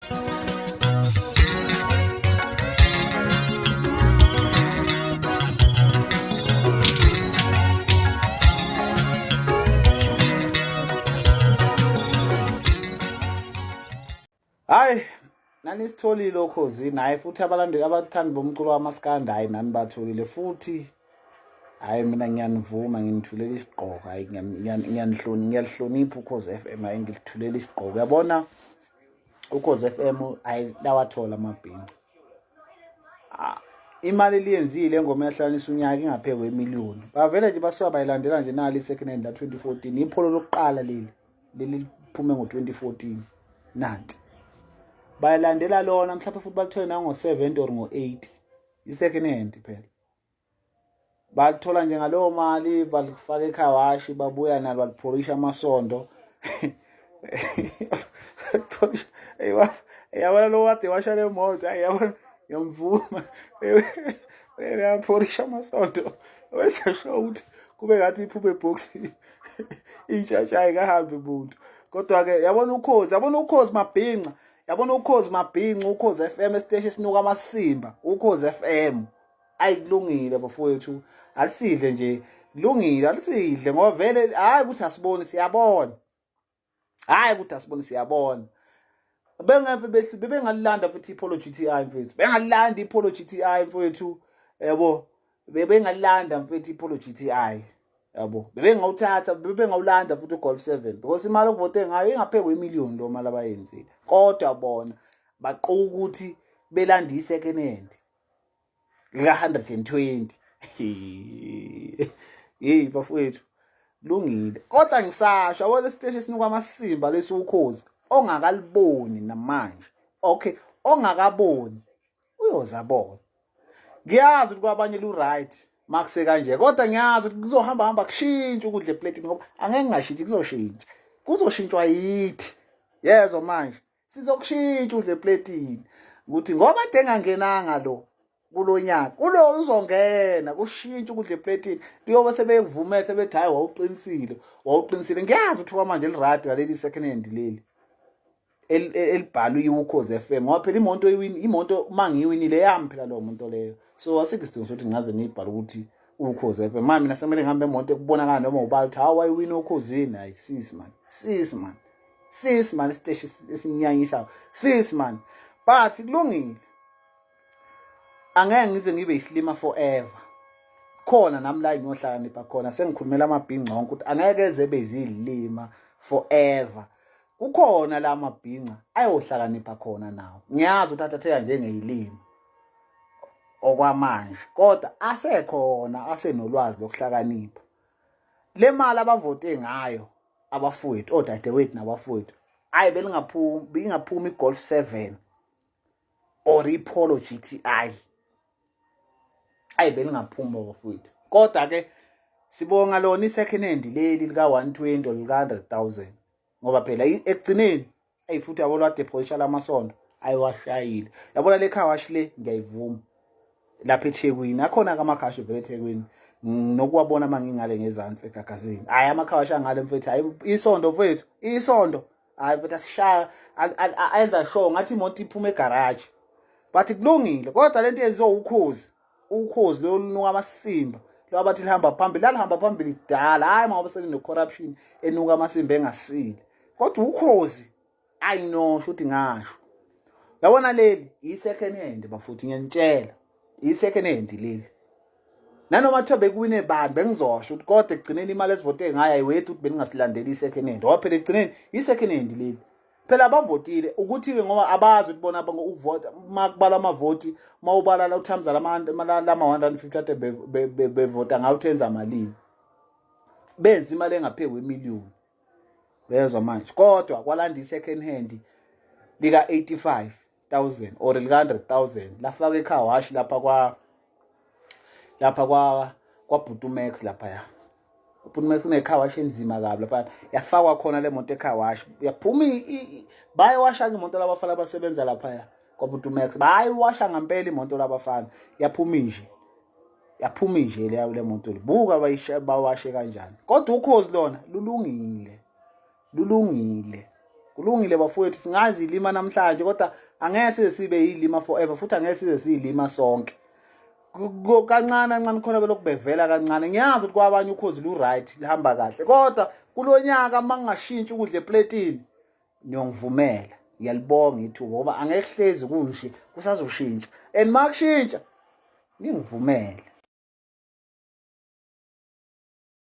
Hayi, nani sitholile okhosini, hayi futhi abalandeli abathandi bomculo wamaskandi, hayi nani batholile futhi. Hayi mina ngiyanivuma, nginithulela isigqoko, hayi ngiyalihlonipha Ukhozi FM, hayi ngilithulela isigqoko. Uyabona Ukhozi FM hayi lawathola amabhinca. Imali eliyenzile engoma yahlanisa unyaka ingaphezulu kwemiliyoni. Bavele nje basuka bayilandela nje nali second hand la 2014. Ipholo lokuqala leli liphume ngo-2014 nanti. Bayilandela lona mhlawumbe futhi balithole nango-70 or ngo-80 i-second hand phela. Balithola nje ngalowo mali, balifaka ekhawashi, babuya nalo balipholisha amasondo. Yabona lo wade washa le moto, yabona ngiyamvuma. Uyapholisha amasondo wesasho ukuthi kube ngathi iphuphe ebox ishashayi kahambe umuntu. Kodwa-ke yabona Ukhozi mabhinca. Yabona Ukhozi mabhinca, Ukhozi FM esiteshi esinuka amasimba, Ukhozi FM. Ayi kulungile bafowethu, alisidle nje, kulungile alisidle ngoba vele hayi ukuthi asiboni siyabona. Hayi ukuthi asiboni siyabona. Bebengalilanda futhi iPolo GTI mfethu. Bengalilanda iPolo GTI mfethu. Yabo. Bebengalilanda mfethu iPolo GTI. Yabo. Bebengawulanda futhi uGolf 7 because imali okuvote ngayo ingaphezulu kwemiliyoni lo mali abayenzile. Kodwa bona baqoqa ukuthi belanda i-second hand lika 120. Hey bafowethu, lungile. Kodwa ngisasho yabona isiteshi esinuka amasimba lesukhozi ongakaliboni namanje. Okay, ongakaboni uyozabona. Ngiyazi ukuthi kwabanye lu-right makuse kanje, kodwa ngiyazi ukuthi kuzohamba kushintsha ukudla eplatini ngoba angeke ngashintshi, kuzoshintsha. Kuzoshintshwa yithi. Yezwa manje, sizokushintsha udle eplatini ukuthi ngoba ade engangenanga lo kulonyaka, kulo uzongena kushintsha ukudla eplatini. Liyobe sebevumele sebethi hayi wawuqinisile. Ngiyazi ukuthi kwamanje li-right ngaleli second hand leli. Elibhalwe Ukhozi FM ngoba phela imoto mangiyiwinile yami phela lo muntu leyo. So asikho ukuthi ngaze ngibhale ukuthi Ukhozi FM. Mami mina semele ngihambe emoto ekubonakala noma ubala ukuthi hawu wayiwina ukhosini. Hayi sis man isiteshi esinyanyisa sis man. But kulungile, angeke ngize ngibe islima forever. Khona nami la nginohlakanipha khona sengikhulumela amabhinqa wonke ukuthi angeke eze bezilima forever. Kukhona la mabhinqa ayohlakanipha khona nawo. Ngiyazi ukuthi athatheka njengeyilimi okwamanje, kodwa asekhona asenolwazi lokuhlakanipha. Le mali abavote ngayo abafowethu, odadewethu nabafowethu, hayi belingaphumi iGolf 7 or iPolo GTI. Hayi belingaphuma bafowethu. Kodwa-ke sibonga lona i-second hand leli lika 120 or lika 100,000 ngoba phela ekugcineni futhi yabona wade epholisha lamasondo ayiwashayile. Yabona le khawashi le ngiyayivuma lapha eThekwini, akhona kamakhashi vele eThekwini nokuwabona mangingale ngezansi egagazini. Hayi amakhawashi angale mfethu, hayi isondo mfethu, isondo hayi mfethu asishaya ayenza show ngathi imoto iphuma egarage. But kulungile, kodwa lento yenziwa Ukhozi lo lunuka amasimba lo abathi lihamba phambili kudala. Hayi ngoba selino corruption enuka amasimba engasile. Kodwa Ukhozi ayinosho ukuthi ngasho. Yabona leli i-second hand bafuthi ngiyanitshela. I-second hand leli. Nanoma kuthiwa bekuwine bani bengizosho ukuthi kodwa ekugcineni imali esivote ngayo ayiwethu ukuthi beningasilandeli i-second hand. Ngoba phela ekugcineni i-second hand leli. Phela abavotile ukuthi ngoba abazi ukuthi bona ukuvota makubala amavoti mawubala la uThamza lama 150 ade bevota ngawo uthenza malini. Benza imali engaphezulu kwemiliyoni. Bezwa manje. Kodwa kwalanda i-second hand lika 85,000 or lika 100,000 lafaka eCarwash lapha kwa Butumax lapha ya. Butumax uneCarwash enzima kabi lapha. Yafakwa khona le moto eCarwash. Yaphuma bayawasha imoto labafana abasebenza lapha ya kwa Butumax. Bayiwasha ngempela imoto labafana. Yaphuma nje le moto. Buka bawashe kanjani. Kodwa Ukhozi lona lulungile. kulungile bafowethu singazi ilima namhlanje kodwa angeke size sibe yilima forever futhi angeke size siyilima sonke. Kancane kancane khona belokhu bevela kancane. Ngiyazi ukuthi kwabanye ukhozi lu right lihamba kahle kodwa kulonyaka mangashintshi ukudla eplatini ngiyongivumela. Ngiyalibonga ithuba ngoba angeke hlezi kunje kusazoshintsha and makushintsha ngingivumele.